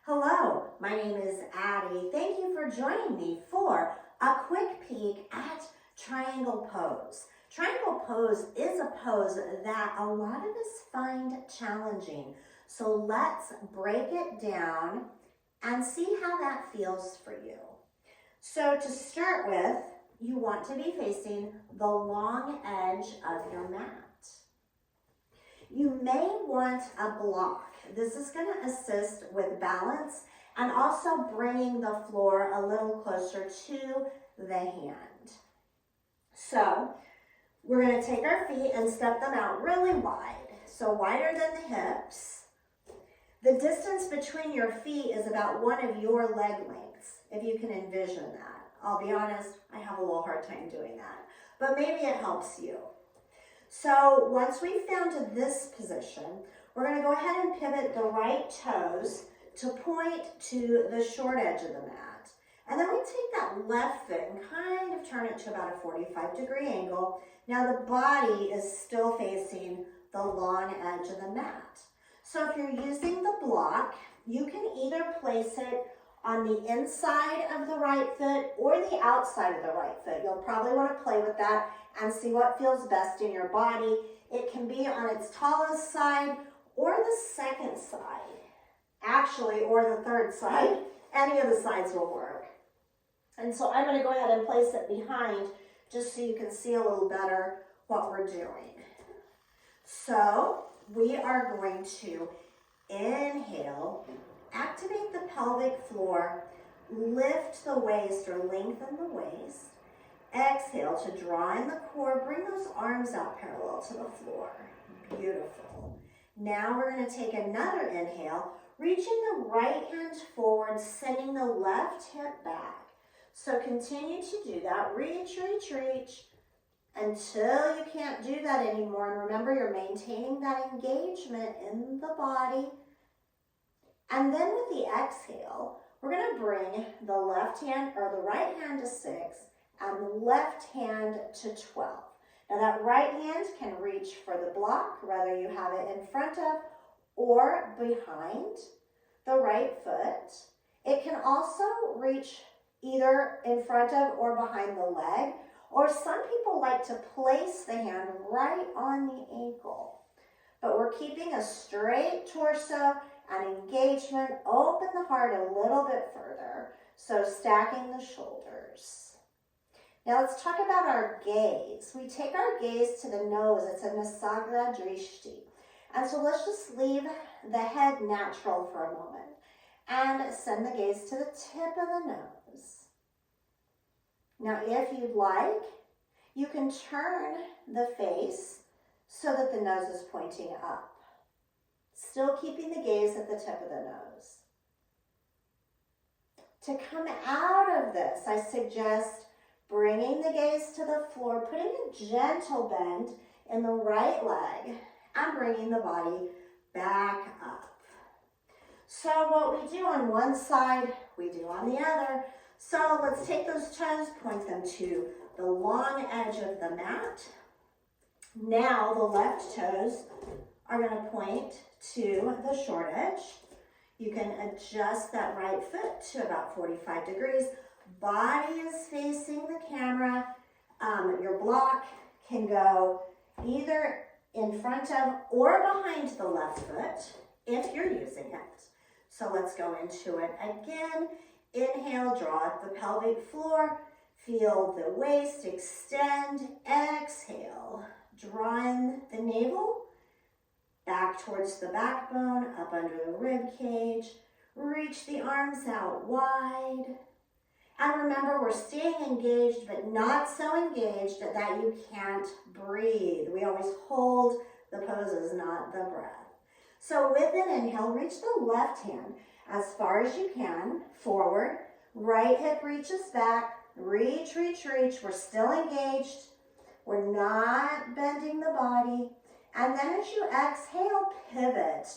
Hello, my name is Addie. Thank you for joining me for a quick peek at triangle pose. Triangle pose is a pose that a lot of us find challenging. So let's break it down and see how that feels for you. So to start with, you want to be facing the long edge of your mat. You may want a block. This is going to assist with balance and also bringing the floor a little closer to the hand. So we're going to take our feet and step them out really wide, so wider than the hips. The distance between your feet is about one of your leg lengths, if you can envision that. I'll be honest, I have a little hard time doing that, but maybe it helps you. So once we've found this position, we're going to go ahead and pivot the right toes to point to the short edge of the mat. And then we take that left foot and kind of turn it to about a 45-degree angle. Now the body is still facing the long edge of the mat. So if you're using the block, you can either place it on the inside of the right foot or the outside of the right foot. You'll probably want to play with that and see what feels best in your body. It can be on its tallest side or the second side, actually, or the third side. Any of the sides will work. And so I'm going to go ahead and place it behind just so you can see a little better what we're doing. So we are going to inhale, activate the pelvic floor, lift the waist or lengthen the waist. Exhale to draw in the core, bring those arms out parallel to the floor. Beautiful. Now we're going to take another inhale, reaching the right hand forward, sending the left hip back. So continue to do that. Reach, reach, reach until you can't do that anymore. And remember, you're maintaining that engagement in the body. And then with the exhale, we're going to bring the left hand or the right hand to 6 and the left hand to 12. Now that right hand can reach for the block, whether you have it in front of or behind the right foot. It can also reach either in front of or behind the leg, or some people like to place the hand right on the ankle. But we're keeping a straight torso and engagement. Open the heart a little bit further, so stacking the shoulders. Now let's talk about our gaze. We take our gaze to the nose. It's a Nasagra Drishti. And so let's just leave the head natural for a moment and send the gaze to the tip of the nose. Now if you'd like, you can turn the face so that the nose is pointing up. Still keeping the gaze at the tip of the nose. To come out of this, I suggest bringing the gaze to the floor, putting a gentle bend in the right leg, and bringing the body back up. So what we do on one side, we do on the other. So let's take those toes, point them to the long edge of the mat. Now the left toes are going to point to the short edge. You can adjust that right foot to about 45 degrees. Body is facing the camera. Your block can go either in front of or behind the left foot if you're using it. So let's go into it again. Inhale, draw up the pelvic floor. Feel the waist extend. Exhale, draw in the navel, back towards the backbone, up under the rib cage. Reach the arms out wide. And remember, we're staying engaged, but not so engaged that you can't breathe. We always hold the poses, not the breath. So with an inhale, reach the left hand as far as you can, forward. Right hip reaches back. Reach, reach, reach. We're still engaged. We're not bending the body. And then as you exhale, pivot.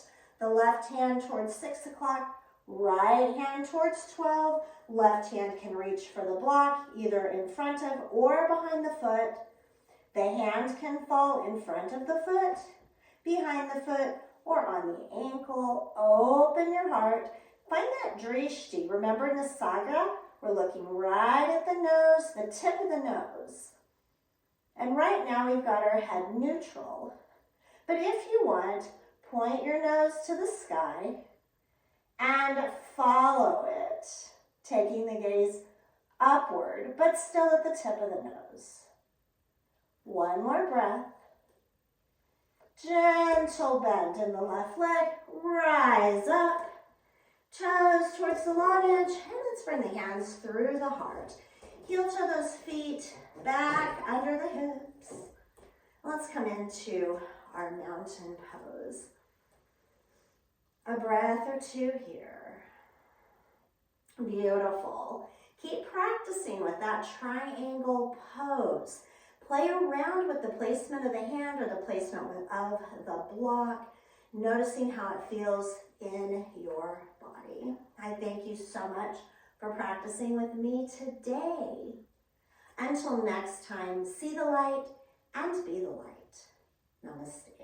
The left hand towards 6 o'clock, right hand towards 12. Left hand can reach for the block, either in front of or behind the foot. The hand can fall in front of the foot, behind the foot, or on the ankle. Open your heart. Find that drishti. Remember Nisaga? We're looking right at the nose, the tip of the nose. And right now we've got our head neutral. But if you want, point your nose to the sky and follow it, taking the gaze upward, but still at the tip of the nose. One more breath. Gentle bend in the left leg, rise up, toes towards the long edge, and let's bring the hands through the heart. Heel toe those feet back under the hips. Let's come into our mountain pose. A breath or two here. Beautiful. Keep practicing with that triangle pose. Play around with the placement of the hand or the placement of the block, noticing how it feels in your body. I thank you so much for practicing with me today. Until next time, see the light and be the light. Namaste.